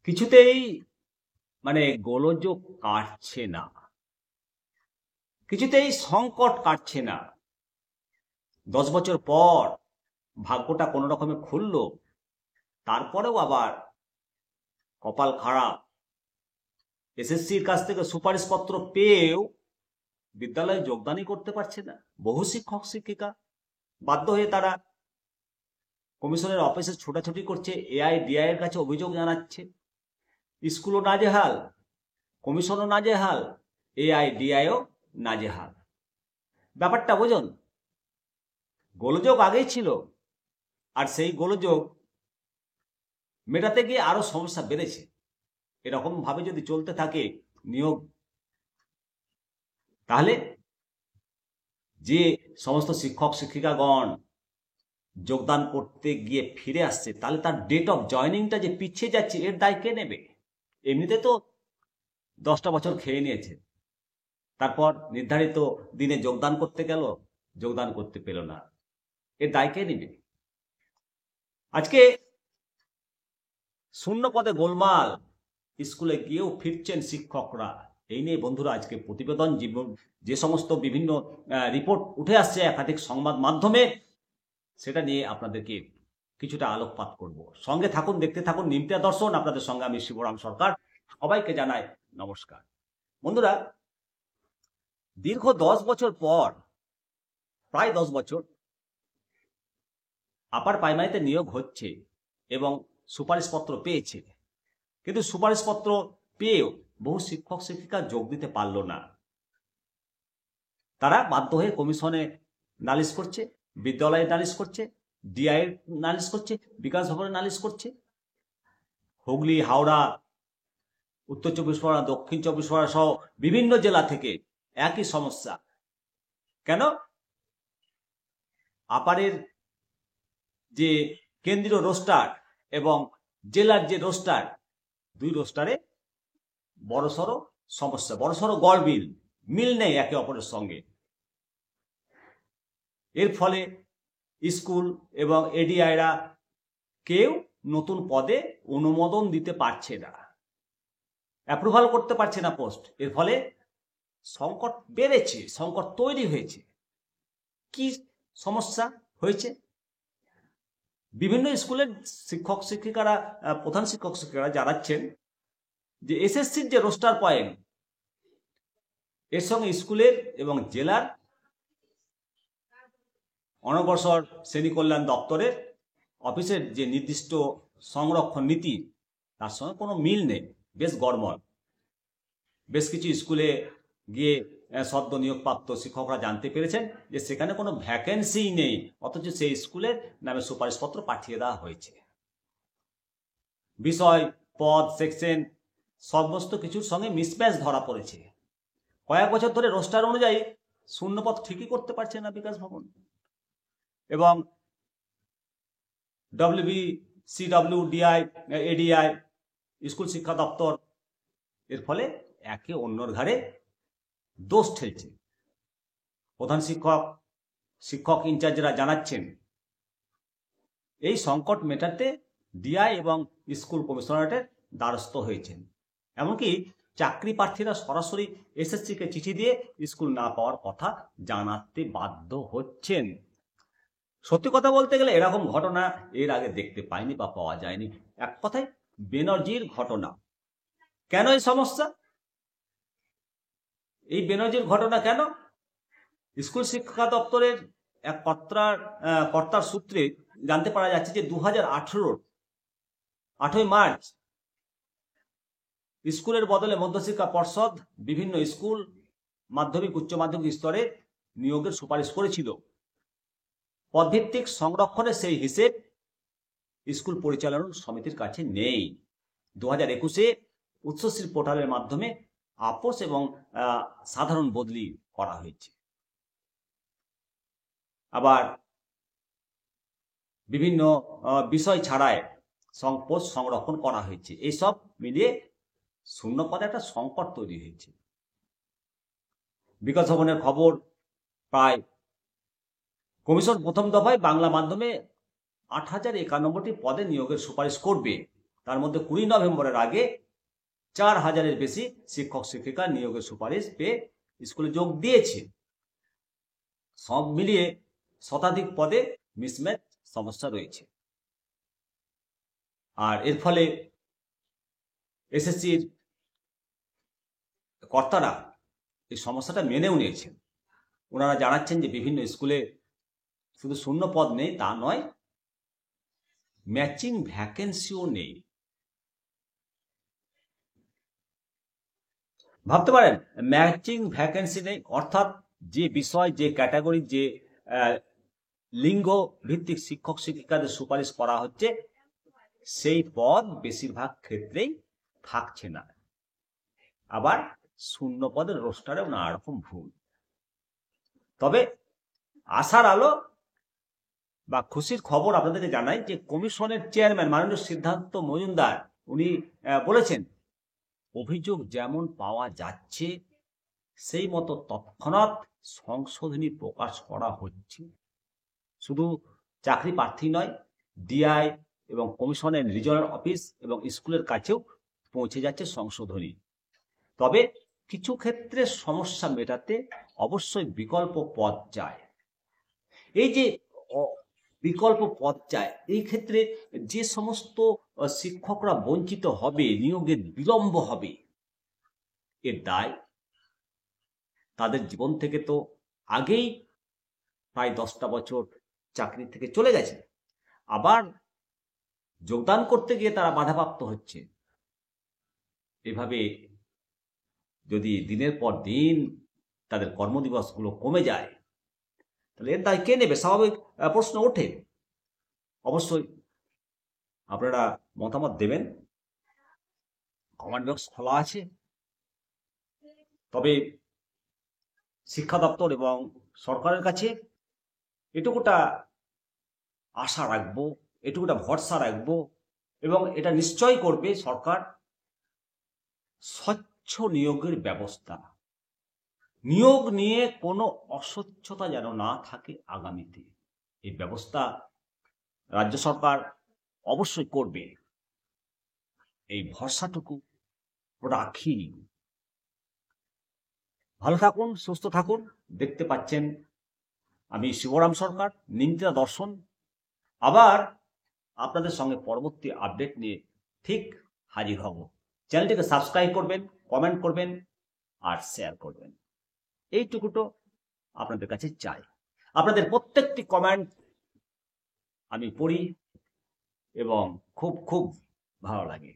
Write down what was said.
কিছুতেই গোলযোগ কাটছে না, কিছুতেই সংকট কাটছে না। 10 বছর পর ভাগ্যটা কোনো রকমে খুললো, তারপরেও আবার কপাল খারাপ। এসএসসির কাছ থেকে সুপারিশপত্র পেয়েও বিদ্যালয়ে যোগদানই করতে পারছে না বহু শিক্ষক শিক্ষিকা। বাধ্য হয়ে তারা কমিশনের অফিসে ছোটাছুটি করছে, এআইডিআই এর কাছে অভিযোগ জানাচ্ছে। স্কুলও নাজেহাল, কমিশনও নাজেহাল, এআইডিআইও নাজেহাল। ব্যাপারটা বোঝুন, গোলযোগ আগেই ছিল, আর সেই গোলযোগ মেটাতে গিয়ে আরো সমস্যা বেড়েছে। এরকম ভাবে যদি চলতে থাকে নিয়োগ, তাহলে যে সমস্ত শিক্ষক শিক্ষিকাগণ যোগদান করতে গিয়ে ফিরে আসছে, তাহলে তার ডেট অফ জয়নিংটা যে পিছিয়ে যাচ্ছে, এর দায় কে নেবে? এমনিতে তো 10টা বছর খেয়ে নিয়েছে, তারপর নির্ধারিত দিনে যোগদান করতে গেল, যোগদান করতে পেল না, এর দায় কে নেবে? আজকে শূন্য পদে গোলমাল, স্কুলে গিয়েও ফিরছেন শিক্ষকরা। এই নিয়ে বন্ধুরা আজকে প্রতিবেদন, যে সমস্ত বিভিন্ন রিপোর্ট উঠে আসছে একাধিক সংবাদ মাধ্যমে, সেটা নিয়ে আপনাদেরকে কিছুটা আলোকপাত করব। সঙ্গে থাকুন, দেখতে থাকুন নিমতিয়া দর্শন। আপনাদের সঙ্গে আমি শিবরাম সরকার। সবাইকে জানাই নমস্কার। বন্ধুরা, দীর্ঘ 10 বছর পর, প্রায় 10 বছর আপার প্রাইমারিতে নিয়োগ হচ্ছে এবং সুপারিশপত্র পেয়েছে, কিন্তু সুপারিশপত্র পেয়েও বহু শিক্ষক শিক্ষিকা যোগ দিতে পারল না। তারা বাধ্য হয়ে কমিশনে নালিশ করছে, বিদ্যালয়ে নালিশ করছে, ডিআই নালিশ করছে, বিকাশ ভবনে নালিশ করছে। হুগলি, হাওড়া, উত্তর 24 পরগনা, দক্ষিণ 24 পরগনা সহ বিভিন্ন জেলা থেকে একই সমস্যা। কেন? আপারের যে কেন্দ্রীয় রোস্টার এবং জেলার যে রোস্টার, দুই রোস্টারে বড়সড় সমস্যা, বড়সড় গড়মিল, মিল নেই একে অপরের সঙ্গে। এর ফলে স্কুল এবং এডিআইরা কেউ নতুন পদে অনুমোদন দিতে পারছে না, অ্যাপ্রুভাল করতে পারছে না পোস্ট। এর ফলে সংকট বেড়েছে, সংকট তৈরি হয়েছে। কি সমস্যা হয়েছে? বিভিন্ন স্কুলের শিক্ষক শিক্ষিকারা, প্রধান শিক্ষক শিক্ষিকারা জানাচ্ছেন যে এসএসসির যে রোস্টার পয়েন্ট, এর সঙ্গে স্কুলের এবং জেলার অনগ্রসর শ্রেণী কল্যাণ দপ্তরের অফিসের যে নির্দিষ্ট সংরক্ষণ নীতি, তার সঙ্গে কোনো মিল নেই, বেশ গড়মড়। বেশ কিছু স্কুলে গিয়ে সদ্য নিয়োগপ্রাপ্ত শিক্ষকরা জানতে পেরেছেন যে সেখানে কোনো ভ্যাকেন্সি নেই, অথচ সেই স্কুলের নামে সুপারিশপত্র পাঠিয়ে দেওয়া হয়েছে। বিষয়, পদ, সেকশন সমস্ত কিছুর সঙ্গে মিসম্যাচ ধরা পড়েছে। কয়েক বছর ধরে রোস্টার অনুযায়ী শূন্যপদ ঠিকই করতে পারছে না বিকাশ ভবন এবং ডব্লিউবিসিডব্লিউ, ডিআই, এডিআই, স্কুল শিক্ষা দপ্তর। এর ফলে একে অন্যর ঘাড়ে দোষ ঠেলছে। প্রধান শিক্ষক, শিক্ষক ইনচার্জরা জানাচ্ছেন এই সংকট মেটাতে ডিআই এবং স্কুল কমিশনারেটের দ্বারস্থ হয়েছেন। এমনকি চাকরি প্রার্থীরা সরাসরি এসএসসিকে চিঠি দিয়ে স্কুল না পাওয়ার কথা জানাতে বাধ্য হচ্ছেন। সত্যি কথা বলতে গেলে এরকম ঘটনা এর আগে দেখতে পাইনি বা পাওয়া যায়নি। এক কথায় বেনজির ঘটনা। কেন এই সমস্যা? এই বেনজির ঘটনা কেন? স্কুল শিক্ষা দপ্তরের এক কর্তার সূত্রে জানতে পারা যাচ্ছে যে 2018 8ই মার্চ স্কুলের বদলে মধ্যশিক্ষা পর্ষদ বিভিন্ন স্কুল, মাধ্যমিক, উচ্চ মাধ্যমিক স্তরে নিয়োগের সুপারিশ করেছিল। পদভিত্তিক সংরক্ষণের সেই হিসেব স্কুল পরিচালনা সমিতির কাছে নেই। 2021-এ উচ্চশ্রী পোর্টালের মাধ্যমে আপোষ এবং সাধারণ বদলি করা হয়েছে। আবার বিভিন্ন বিষয় ছাড়াই পোস্ট সংরক্ষণ করা হয়েছে। এইসব মিলিয়ে শূন্য পদে একটা সংকট তৈরি হয়েছে। বিকাশ ভবনের খবর, প্রায় কমিশন প্রথম দফায় বাংলা মাধ্যমে 8091টি পদে নিয়োগের সুপারিশ করবে। তার মধ্যে 20 নভেম্বরের আগে 4000-এর বেশি শিক্ষক শিক্ষিকা নিয়োগের সুপারিশ পেয়ে স্কুলে যোগ দিয়েছে। সব মিলিয়ে শতাধিক পদে মিসম্যাচ সমস্যা রয়েছে। আর এর ফলে এসএসসির কর্তারা এই সমস্যাটা মেনেও নিয়েছেন। ওনারা জানাচ্ছেন যে বিভিন্ন স্কুলে শুধু শূন্য পদ নেই তা নয়, ম্যাচিং ভ্যাকেন্সিও নেই। ভাবতে পারেন, ম্যাচিং ভ্যাকেন্সি নেই অর্থাৎ যে বিষয়, যে ক্যাটাগরি, যে লিঙ্গ ভিত্তিক শিক্ষক শিক্ষিকাদের সুপারিশ করা হচ্ছে সেই পদ বেশিরভাগ ক্ষেত্রেই থাকছে না। আবার শূন্য পদের রোস্টারেও নানা রকম ভুল। তবে আশার আলো বা খুশির খবর আপনাদেরকে জানাই যে কমিশনের চেয়ারম্যান মাননীয় সিদ্ধার্থ মজুমদার উনি বলেছেন, অভিযোগ যেমন পাওয়া যাচ্ছে সেই মতো তৎক্ষণাৎ সংশোধনী প্রকাশ করা হচ্ছে। শুধু চাকরি প্রার্থী নয়, ডিআই এবং কমিশনের রিজনাল অফিস এবং স্কুলের কাছেও পৌঁছে যাচ্ছে সংশোধনী। তবে কিছু ক্ষেত্রে সমস্যা মেটাতে অবশ্যই বিকল্প পদ চায়। এই যে বিকল্প পদ চায়, এই ক্ষেত্রে যে সমস্ত শিক্ষকরা বঞ্চিত হবে, নিয়োগের বিলম্ব হবে, এর দায় তাদের জীবন থেকে তো আগেই প্রায় 10টা বছর চাকরি থেকে চলে গেছে, আবার যোগদান করতে গিয়ে তারা বাধাপ্রাপ্ত হচ্ছে। এভাবে যদি দিনের পর দিন তাদের কর্মদিবসগুলো কমে যায় তাহলে এর দায় কে নেবে? স্বাভাবিক প্রশ্ন ওঠে। অবশ্যই আপনারা মতামত দেবেন, কমেন্ট বক্স খোলা আছে। তবে শিক্ষা দপ্তর এবং সরকারের কাছে এটুকুটা আশা রাখবো, এটুকুটা ভরসা রাখবো, এবং এটা নিশ্চয় করবে সরকার, স্বচ্ছ নিয়োগের ব্যবস্থা, নিয়োগ নিয়ে কোনো অস্বচ্ছতা যেন না থাকে আগামীতে, এই ব্যবস্থা রাজ্য সরকার অবশ্যই করবে, এই ভরসাটুকু রাখি। ভালো থাকুন, সুস্থ থাকুন। দেখতে পাচ্ছেন আমি শিবরাম সরকার, নিমতিতা দর্শন। আবার আপনাদের সঙ্গে পরবর্তী আপডেট নিয়ে ঠিক হাজির হব। চ্যানেলটিকে সাবস্ক্রাইব করবেন, কমেন্ট করবেন আর শেয়ার করবেন, এইটুকুটো আপনাদের কাছে চাই। আপনাদের প্রত্যেকটি কমেন্ট আমি পড়ি এবং খুব খুব ভালো লাগে।